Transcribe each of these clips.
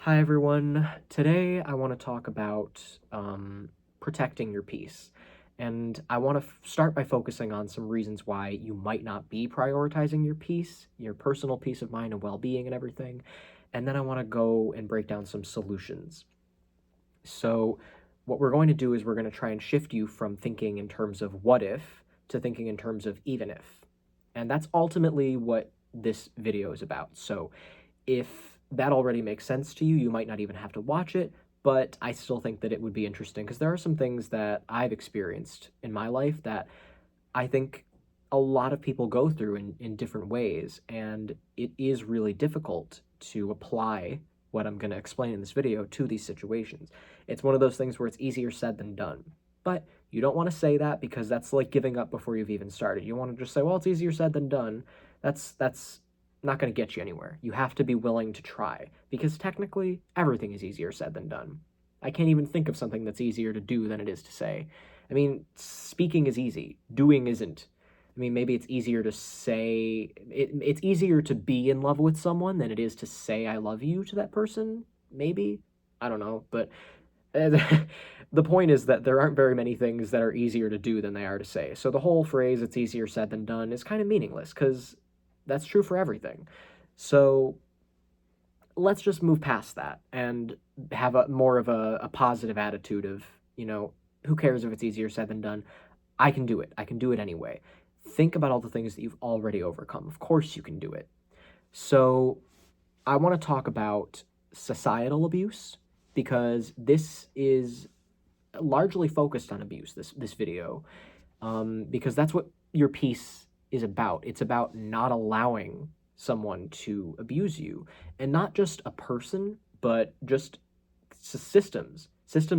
Hi everyone. Today I want to talk about protecting your peace. And I want to start by focusing on some reasons why you might not be prioritizing your peace, your personal peace of mind and well being and everything. And then I want to go and break down some solutions. So, what we're going to do is we're going to try and shift you from thinking in terms of what if to thinking in terms of even if. And that's ultimately what this video is about. So, if that already makes sense to you, you might not even have to watch it, but I still think that it would be interesting because there are some things that I've experienced in my life that I think a lot of people go through in different ways, and it is really difficult to apply what I'm going to explain in this video to these situations. It's one of those things where it's easier said than done. But you don't want to say that because that's like giving up before you've even started. You want to just say, well, it's easier said than done. That's not going to get you anywhere. You have to be willing to try because technically everything is easier said than done. I can't even think of something that's easier to do than it is to say. I mean, speaking is easy, doing isn't. I mean, maybe it's easier to say, it's easier to be in love with someone than it is to say I love you to that person, maybe. I don't know, but the point is that there aren't very many things that are easier to do than they are to say. So the whole phrase, it's easier said than done, is kind of meaningless because that's true for everything. So let's just move past that and have a more of a positive attitude of, who cares if it's easier said than done? I can do it. I can do it anyway. Think about all the things that you've already overcome. Of course you can do it. So I want to talk about societal abuse because this is largely focused on abuse, this video, because that's what your piece is about. It's about not allowing someone to abuse you, and not just a person, but just systems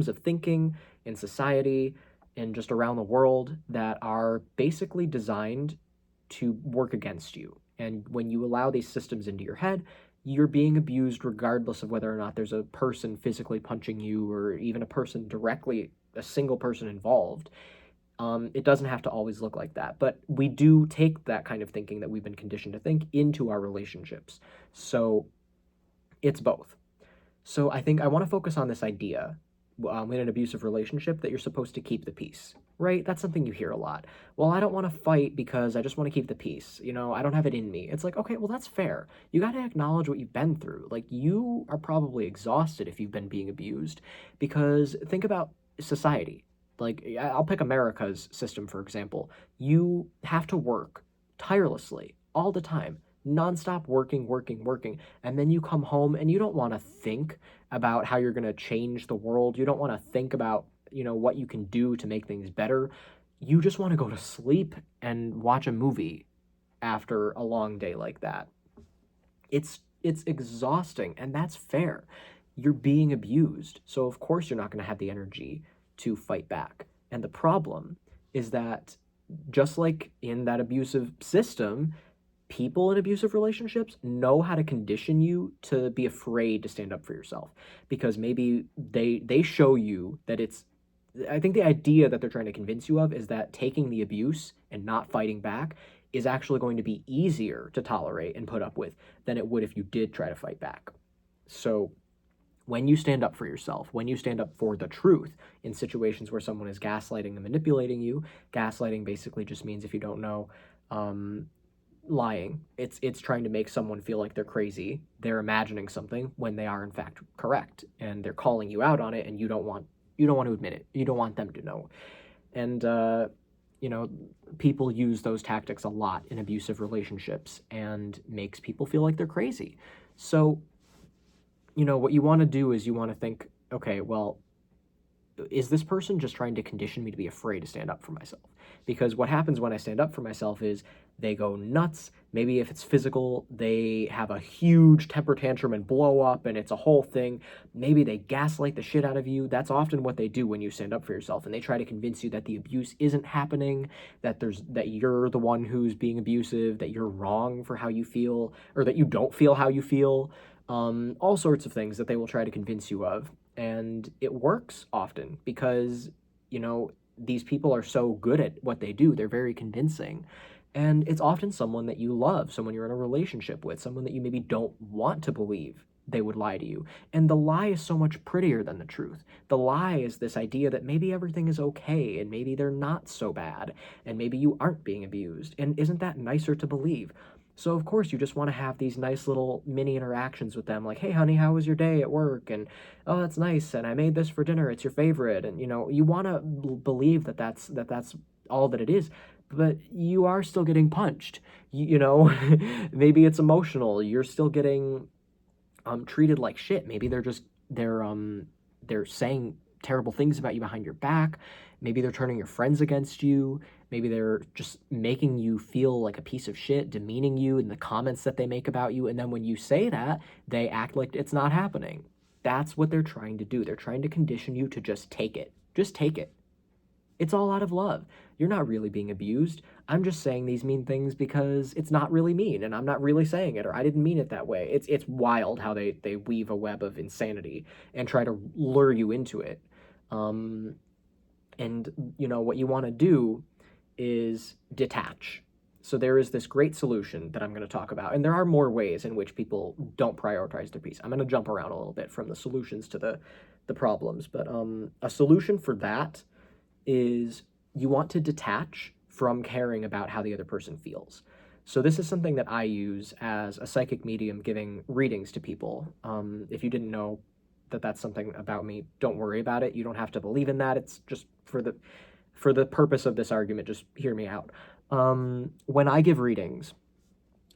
of thinking in society and just around the world that are basically designed to work against you. And when you allow these systems into your head, you're being abused regardless of whether or not there's a person physically punching you or even a person directly, a single person involved. It doesn't have to always look like that, but we do take that kind of thinking that we've been conditioned to think into our relationships. So it's both. So I think I want to focus on this idea in an abusive relationship that you're supposed to keep the peace, right? That's something you hear a lot. Well, I don't want to fight because I just want to keep the peace. I don't have it in me. It's like, okay, well, that's fair. You got to acknowledge what you've been through. Like, you are probably exhausted if you've been being abused because think about society. Like, I'll pick America's system, for example. You have to work tirelessly all the time, nonstop working, working, working. And then you come home and you don't want to think about how you're going to change the world. You don't want to think about, what you can do to make things better. You just want to go to sleep and watch a movie after a long day like that. It's exhausting, and that's fair. You're being abused. So of course you're not going to have the energy to fight back. And the problem is that just like in that abusive system, people in abusive relationships know how to condition you to be afraid to stand up for yourself because maybe they show you that it's I think the idea that they're trying to convince you of is that taking the abuse and not fighting back is actually going to be easier to tolerate and put up with than it would if you did try to fight back. So when you stand up for yourself, when you stand up for the truth in situations where someone is gaslighting and manipulating you, gaslighting basically just means, if you don't know, lying. It's trying to make someone feel like they're crazy. They're imagining something when they are in fact correct, and they're calling you out on it, and you don't want to admit it. You don't want them to know. And you know, people use those tactics a lot in abusive relationships and makes people feel like they're crazy. So, what you want to do is you want to think, okay, well, is this person just trying to condition me to be afraid to stand up for myself? Because what happens when I stand up for myself is they go nuts. Maybe if it's physical, they have a huge temper tantrum and blow up, and it's a whole thing. Maybe they gaslight the shit out of you. That's often what they do when you stand up for yourself, and they try to convince you that the abuse isn't happening, that you're the one who's being abusive, that you're wrong for how you feel, or that you don't feel how you feel. All sorts of things that they will try to convince you of. And it works often because, these people are so good at what they do. They're very convincing. And it's often someone that you love, someone you're in a relationship with, someone that you maybe don't want to believe they would lie to you. And the lie is so much prettier than the truth. The lie is this idea that maybe everything is okay and maybe they're not so bad and maybe you aren't being abused. And isn't that nicer to believe? So of course you just want to have these nice little mini interactions with them, like, "Hey honey, how was your day at work?" And, "Oh, that's nice, and I made this for dinner, it's your favorite." And you want to believe that that's all that it is, but you are still getting punched. Maybe it's emotional. You're still getting treated like shit. Maybe they're saying terrible things about you behind your back. Maybe they're turning your friends against you. Maybe they're just making you feel like a piece of shit, demeaning you in the comments that they make about you. And then when you say that, they act like it's not happening. That's what they're trying to do. They're trying to condition you to just take it. Just take it. It's all out of love. You're not really being abused. I'm just saying these mean things because it's not really mean, and I'm not really saying it, or I didn't mean it that way. It's wild how they weave a web of insanity and try to lure you into it. Um, and what you want to do is detach. So there is this great solution that I'm going to talk about, and there are more ways in which people don't prioritize their peace. I'm going to jump around a little bit from the solutions to the problems, but a solution for that is you want to detach from caring about how the other person feels. So this is something that I use as a psychic medium giving readings to people. If you didn't know that that's something about me, don't worry about it. You don't have to believe in that. It's just for the purpose of this argument, just hear me out. When I give readings,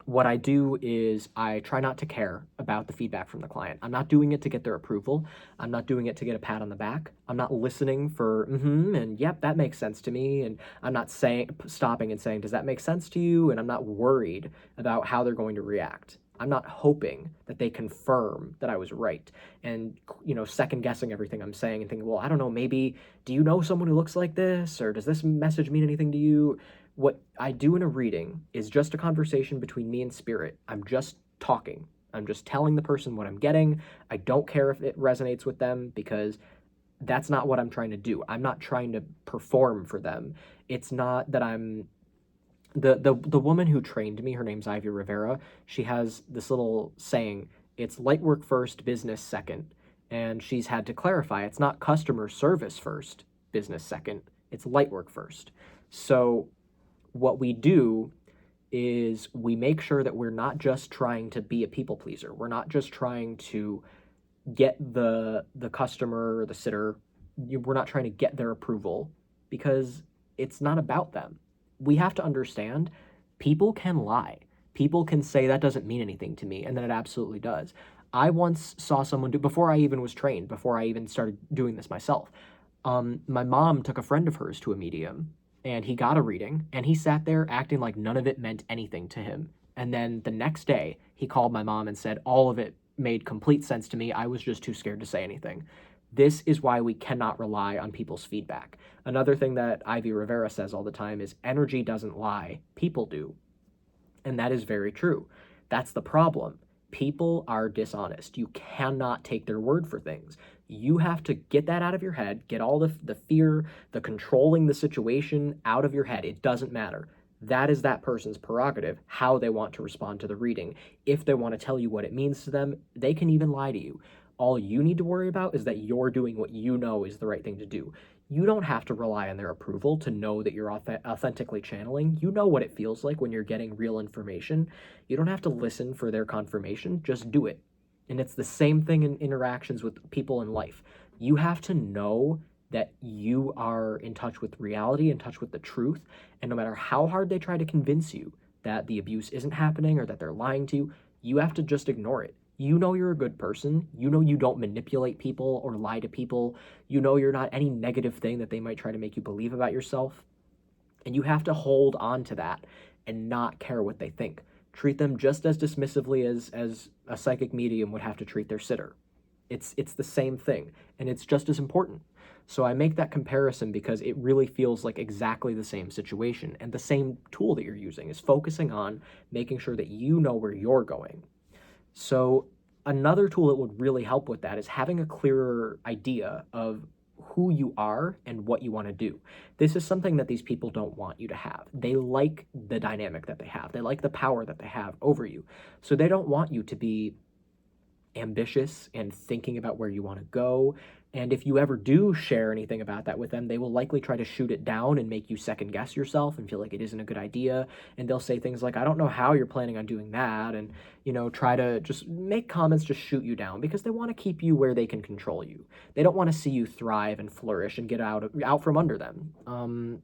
what I do is I try not to care about the feedback from the client. I'm not doing it to get their approval. I'm not doing it to get a pat on the back. I'm not listening for and yep, that makes sense to me. And I'm not stopping and saying, does that make sense to you? And I'm not worried about how they're going to react. I'm not hoping that they confirm that I was right and, second guessing everything I'm saying and thinking, well, I don't know, maybe, do you know someone who looks like this? Or does this message mean anything to you? What I do in a reading is just a conversation between me and spirit. I'm just talking. I'm just telling the person what I'm getting. I don't care if it resonates with them because that's not what I'm trying to do. I'm not trying to perform for them. It's not that I'm the woman who trained me, her name's Ivy Rivera. She has this little saying, it's light work first, business second. And she's had to clarify, it's not customer service first, business second. It's light work first. So what we do is we make sure that we're not just trying to be a people pleaser. We're not just trying to get the customer or the sitter. We're not trying to get their approval because it's not about them. We have to understand people can lie. People can say that doesn't mean anything to me, and then it absolutely does. I once saw someone do, before I even was trained, before I even started doing this myself, my mom took a friend of hers to a medium, and he got a reading, and he sat there acting like none of it meant anything to him. And then the next day, he called my mom and said, all of it made complete sense to me. I was just too scared to say anything. This is why we cannot rely on people's feedback. Another thing that Ivy Rivera says all the time is energy doesn't lie, people do. And that is very true. That's the problem. People are dishonest. You cannot take their word for things. You have to get that out of your head, get all the fear, the controlling the situation out of your head. It doesn't matter. That is that person's prerogative, how they want to respond to the reading. If they want to tell you what it means to them, they can even lie to you. All you need to worry about is that you're doing what you know is the right thing to do. You don't have to rely on their approval to know that you're authentically channeling. You know what it feels like when you're getting real information. You don't have to listen for their confirmation. Just do it. And it's the same thing in interactions with people in life. You have to know that you are in touch with reality, in touch with the truth, and no matter how hard they try to convince you that the abuse isn't happening or that they're lying to you, you have to just ignore it. You know you're a good person. You know you don't manipulate people or lie to people. You know you're not any negative thing that they might try to make you believe about yourself. And you have to hold on to that and not care what they think. Treat them just as dismissively as a psychic medium would have to treat their sitter. It's the same thing, and it's just as important. So I make that comparison because it really feels like exactly the same situation, and the same tool that you're using is focusing on making sure that you know where you're going. So another tool that would really help with that is having a clearer idea of who you are and what you want to do. This is something that these people don't want you to have. They like the dynamic that they have. They like the power that they have over you. So they don't want you to be ambitious and thinking about where you want to go. And if you ever do share anything about that with them, they will likely try to shoot it down and make you second guess yourself and feel like it isn't a good idea. And they'll say things like, I don't know how you're planning on doing that. And, try to just make comments, just shoot you down because they want to keep you where they can control you. They don't want to see you thrive and flourish and get out from under them.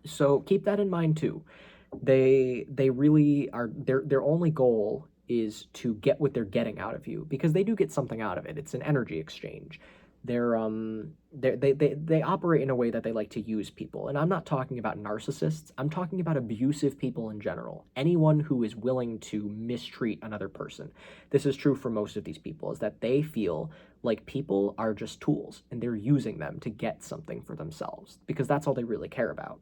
So keep that in mind too. They really are, their only goal is to get what they're getting out of you because they do get something out of it. It's an energy exchange. They operate in a way that they like to use people. And I'm not talking about narcissists. I'm talking about abusive people in general. Anyone who is willing to mistreat another person. This is true for most of these people, is that they feel like people are just tools and they're using them to get something for themselves because that's all they really care about.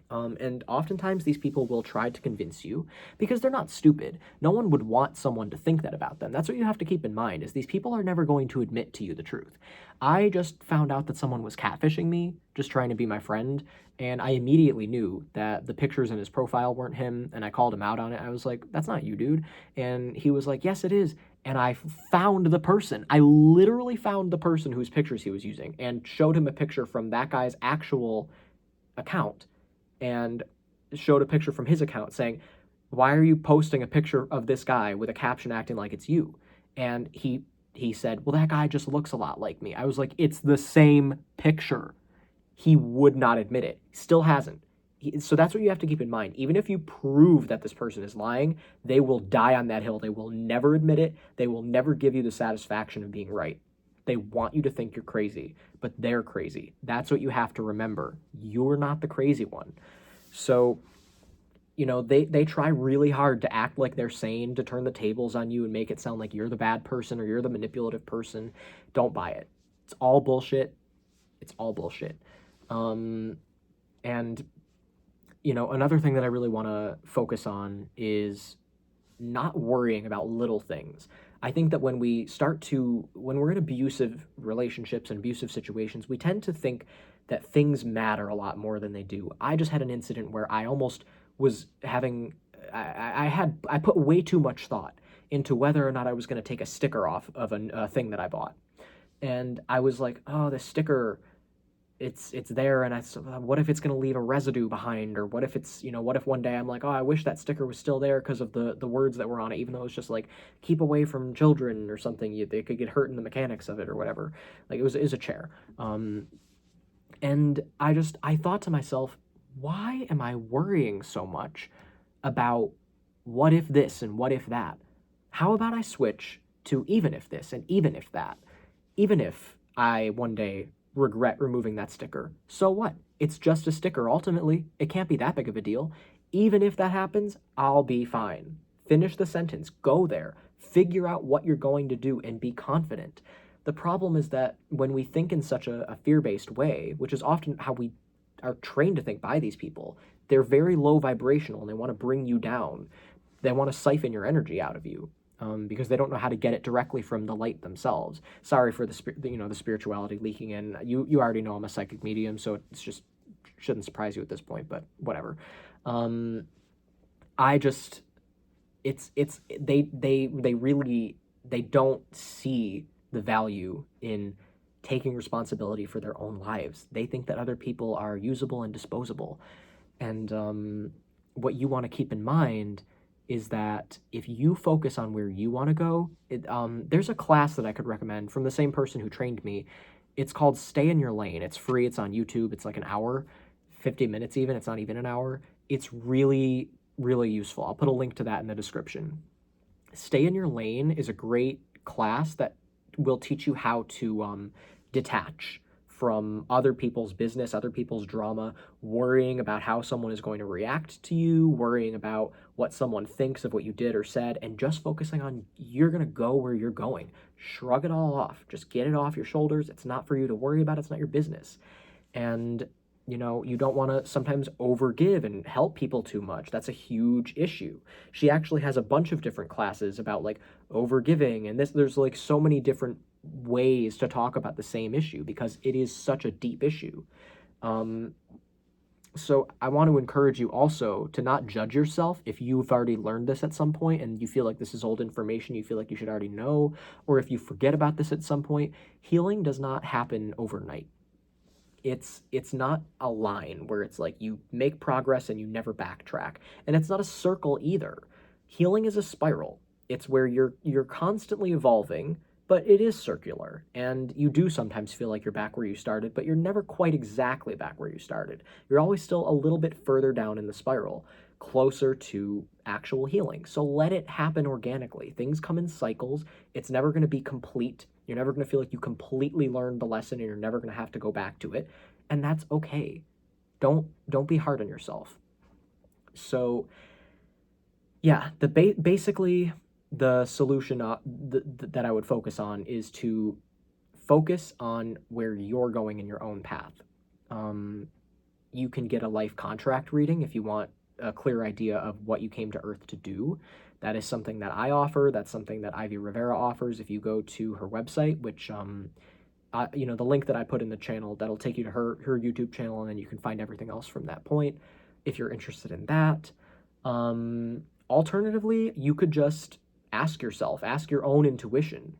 And oftentimes these people will try to convince you because they're not stupid. No one would want someone to think that about them. That's what you have to keep in mind, is these people are never going to admit to you the truth. I just found out that someone was catfishing me, just trying to be my friend, and I immediately knew that the pictures in his profile weren't him, and I called him out on it. I was like, that's not you, dude. And he was like, yes, it is. And I found the person. I literally found the person whose pictures he was using and showed him a picture from that guy's actual account and showed a picture from his account saying, why are you posting a picture of this guy with a caption acting like it's you? And he said, well, that guy just looks a lot like me. I was like, it's the same picture. He would not admit it. Still hasn't. So that's what you have to keep in mind. Even if you prove that this person is lying, they will die on that hill. They will never admit it. They will never give you the satisfaction of being right. They want you to think you're crazy, but they're crazy. That's what you have to remember. You're not the crazy one. So, they try really hard to act like they're sane, to turn the tables on you and make it sound like you're the bad person or you're the manipulative person. Don't buy it. It's all bullshit. It's all bullshit. And, another thing that I really want to focus on is not worrying about little things. I think that when we're in abusive relationships and abusive situations, we tend to think that things matter a lot more than they do. I just had an incident where I almost was having, I put way too much thought into whether or not I was going to take a sticker off of a thing that I bought. And I was like, oh, the sticker, it's there, and what if it's going to leave a residue behind, or what if what if one day I'm like, oh, I wish that sticker was still there because of the words that were on it, even though it's just like, keep away from children or something, they could get hurt in the mechanics of it or whatever. Like, it was a chair. And I thought to myself, why am I worrying so much about what if this and what if that? How about I switch to even if this and even if that? Even if I one day regret removing that sticker, so what? It's just a sticker. Ultimately, it can't be that big of a deal. Even if that happens, I'll be fine. Finish the sentence. Go there. Figure out what you're going to do and be confident. The problem is that when we think in such a fear-based way, which is often how we are trained to think by these people, they're very low vibrational and they want to bring you down. They want to siphon your energy out of you. Because they don't know how to get it directly from the light themselves. Sorry for the spirituality leaking in. You already know I'm a psychic medium, so it's just shouldn't surprise you at this point. But whatever. They don't see the value in taking responsibility for their own lives. They think that other people are usable and disposable, and what you want to keep in mind is that if you focus on where you want to go, there's a class that I could recommend from the same person who trained me. It's called Stay in Your Lane. It's free. It's on YouTube. It's like an hour, 50 minutes even. It's not even an hour. It's really, really useful. I'll put a link to that in the description. Stay in Your Lane is a great class that will teach you how to detach from other people's business, other people's drama, worrying about how someone is going to react to you, worrying about what someone thinks of what you did or said, and just focusing on you're going to go where you're going. Shrug it all off. Just get it off your shoulders. It's not for you to worry about. It's not your business. And, you don't want to sometimes overgive and help people too much. That's a huge issue. She actually has a bunch of different classes about like overgiving, and there's like so many different ways to talk about the same issue because it is such a deep issue. So I want to encourage you also to not judge yourself if you've already learned this at some point and you feel like this is old information, you feel like you should already know, or if you forget about this at some point. Healing does not happen overnight. It's not a line where it's like you make progress and you never backtrack. And it's not a circle either. Healing is a spiral. It's where you're constantly evolving, but it is circular. And you do sometimes feel like you're back where you started, but you're never quite exactly back where you started. You're always still a little bit further down in the spiral, closer to actual healing. So let it happen organically. Things come in cycles. It's never going to be complete. You're never going to feel like you completely learned the lesson and you're never going to have to go back to it. And that's okay. Don't be hard on yourself. So, yeah, basically the solution that I would focus on is to focus on where you're going in your own path. Um, you can get a life contract reading if you want a clear idea of what you came to Earth to do. That is something that I offer. That's something that Ivy Rivera offers. If you go to her website, which the link that I put in the channel, that'll take you to her YouTube channel, and then you can find everything else from that point if you're interested in that. Alternatively, you could just ask yourself, ask your own intuition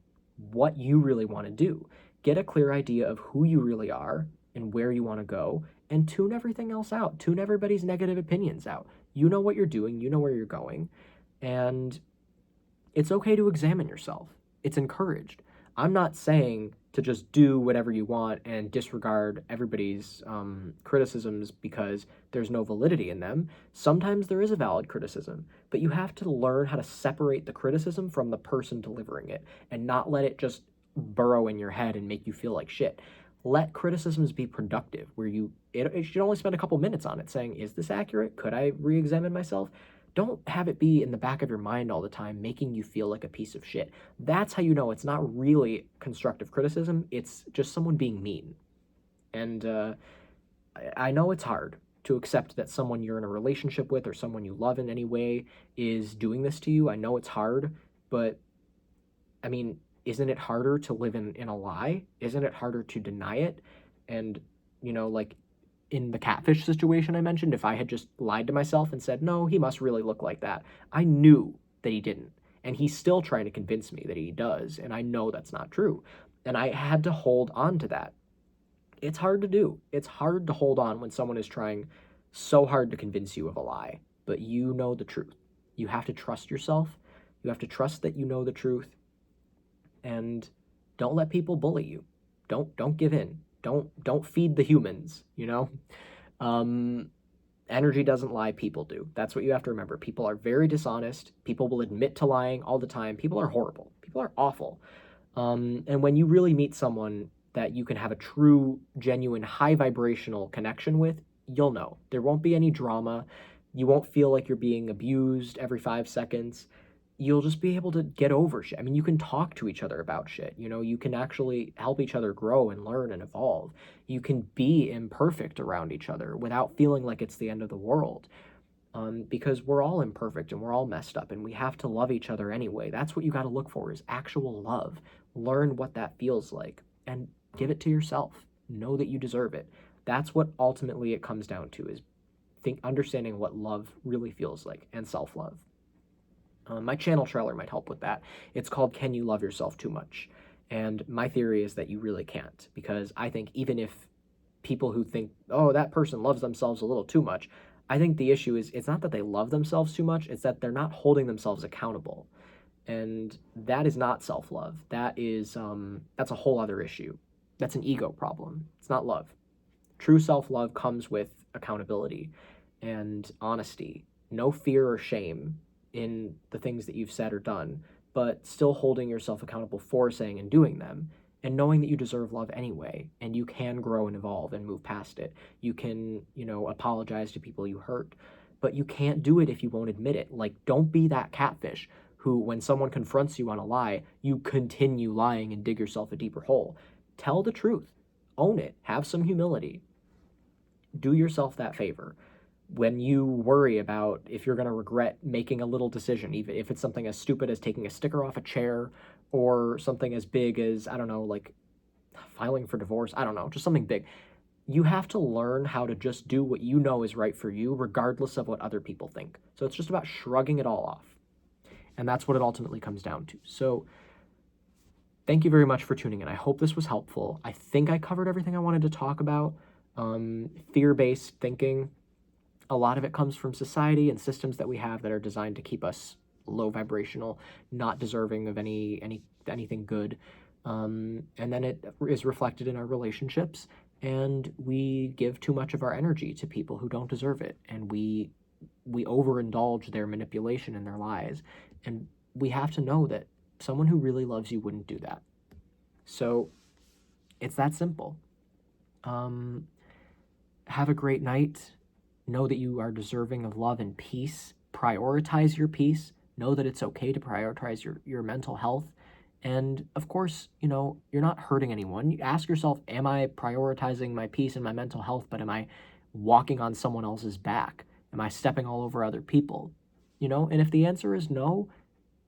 what you really want to do. Get a clear idea of who you really are and where you want to go, and tune everything else out. Tune everybody's negative opinions out. You know what you're doing, you know where you're going, and it's okay to examine yourself. It's encouraged. I'm not saying to just do whatever you want and disregard everybody's criticisms because there's no validity in them. Sometimes there is a valid criticism, but you have to learn how to separate the criticism from the person delivering it and not let it just burrow in your head and make you feel like shit. Let criticisms be productive, where it should only spend a couple minutes on it saying, is this accurate? Could I re-examine myself? Don't have it be in the back of your mind all the time, making you feel like a piece of shit. That's how you know it's not really constructive criticism. It's just someone being mean. And I know it's hard to accept that someone you're in a relationship with or someone you love in any way is doing this to you. I know it's hard, but I mean, isn't it harder to live in a lie? Isn't it harder to deny it? And, like in the catfish situation I mentioned, if I had just lied to myself and said, no, he must really look like that, I knew that he didn't. And he's still trying to convince me that he does. And I know that's not true. And I had to hold on to that. It's hard to do. It's hard to hold on when someone is trying so hard to convince you of a lie, but you know the truth. You have to trust yourself. You have to trust that you know the truth. And don't let people bully you. Don't give in. Don't feed the humans, Energy doesn't lie, people do. That's what you have to remember. People are very dishonest. People will admit to lying all the time. People are horrible. People are awful. And when you really meet someone that you can have a true, genuine, high vibrational connection with, you'll know. There won't be any drama. You won't feel like you're being abused every 5 seconds. You'll just be able to get over shit. I mean, you can talk to each other about shit. You can actually help each other grow and learn and evolve. You can be imperfect around each other without feeling like it's the end of the world. Because we're all imperfect and we're all messed up and we have to love each other anyway. That's what you got to look for, is actual love. Learn what that feels like and give it to yourself. Know that you deserve it. That's what ultimately it comes down to, is understanding what love really feels like, and self-love. My channel trailer might help with that. It's called Can You Love Yourself Too Much? And my theory is that you really can't, because I think even if people who think, oh, that person loves themselves a little too much, I think the issue is it's not that they love themselves too much, it's that they're not holding themselves accountable. And that is not self-love. That's a whole other issue. That's an ego problem. It's not love. True self-love comes with accountability and honesty. No fear or shame in the things that you've said or done, but still holding yourself accountable for saying and doing them, and knowing that you deserve love anyway, and you can grow and evolve and move past it. You can, apologize to people you hurt, but you can't do it if you won't admit it. Like, don't be that catfish who, when someone confronts you on a lie, you continue lying and dig yourself a deeper hole. Tell the truth. Own it. Have some humility. Do yourself that favor. When you worry about if you're going to regret making a little decision, even if it's something as stupid as taking a sticker off a chair, or something as big as, I don't know, like filing for divorce, I don't know, just something big. you have to learn how to just do what you know is right for you, regardless of what other people think. So it's just about shrugging it all off. And that's what it ultimately comes down to. So thank you very much for tuning in. I hope this was helpful. I think I covered everything I wanted to talk about. Fear-based thinking, a lot of it comes from society and systems that we have that are designed to keep us low vibrational, not deserving of anything good. And then it is reflected in our relationships, and we give too much of our energy to people who don't deserve it, and we overindulge their manipulation and their lies. And we have to know that someone who really loves you wouldn't do that. So it's that simple. Have a great night. Know that you are deserving of love and peace. Prioritize your peace. Know that it's okay to prioritize your mental health. And of course, you're not hurting anyone. You ask yourself, am I prioritizing my peace and my mental health, but am I walking on someone else's back? Am I stepping all over other people? And if the answer is no,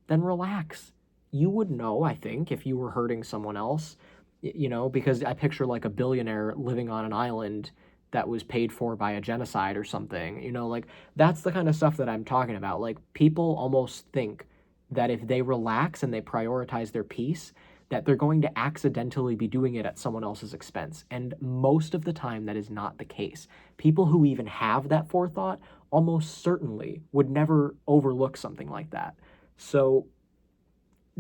then relax. You would know, I think, if you were hurting someone else, because I picture like a billionaire living on an island that was paid for by a genocide or something, like that's the kind of stuff that I'm talking about. Like people almost think that if they relax and they prioritize their peace, that they're going to accidentally be doing it at someone else's expense. And most of the time, that is not the case. People who even have that forethought almost certainly would never overlook something like that. So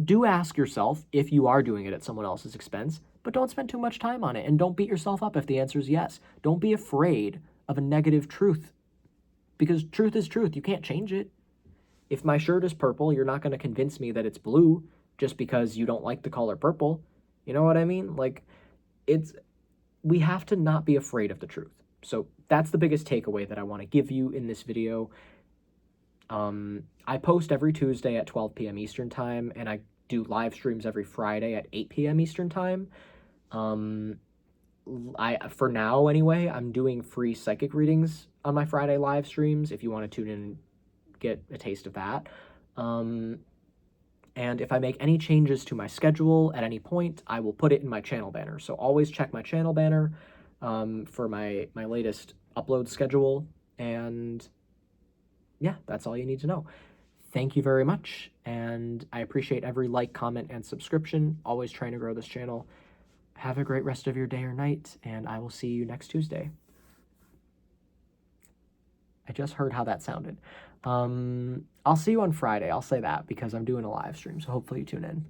do ask yourself if you are doing it at someone else's expense, but don't spend too much time on it, and don't beat yourself up if the answer is yes. Don't be afraid of a negative truth, because truth is truth. You can't change it. If my shirt is purple, you're not going to convince me that it's blue just because you don't like the color purple. You know what I mean? Like, we have to not be afraid of the truth. So that's the biggest takeaway that I want to give you in this video. I post every Tuesday at 12 p.m. Eastern Time, and I do live streams every Friday at 8 p.m. Eastern Time. For now anyway, I'm doing free psychic readings on my Friday live streams if you want to tune in and get a taste of that. And if I make any changes to my schedule at any point, I will put it in my channel banner. So always check my channel banner for my latest upload schedule. And yeah, that's all you need to know. Thank you very much, and I appreciate every like, comment, and subscription. Always trying to grow this channel. Have a great rest of your day or night, and I will see you next Tuesday. I just heard how that sounded. I'll see you on Friday. I'll say that because I'm doing a live stream, so hopefully you tune in.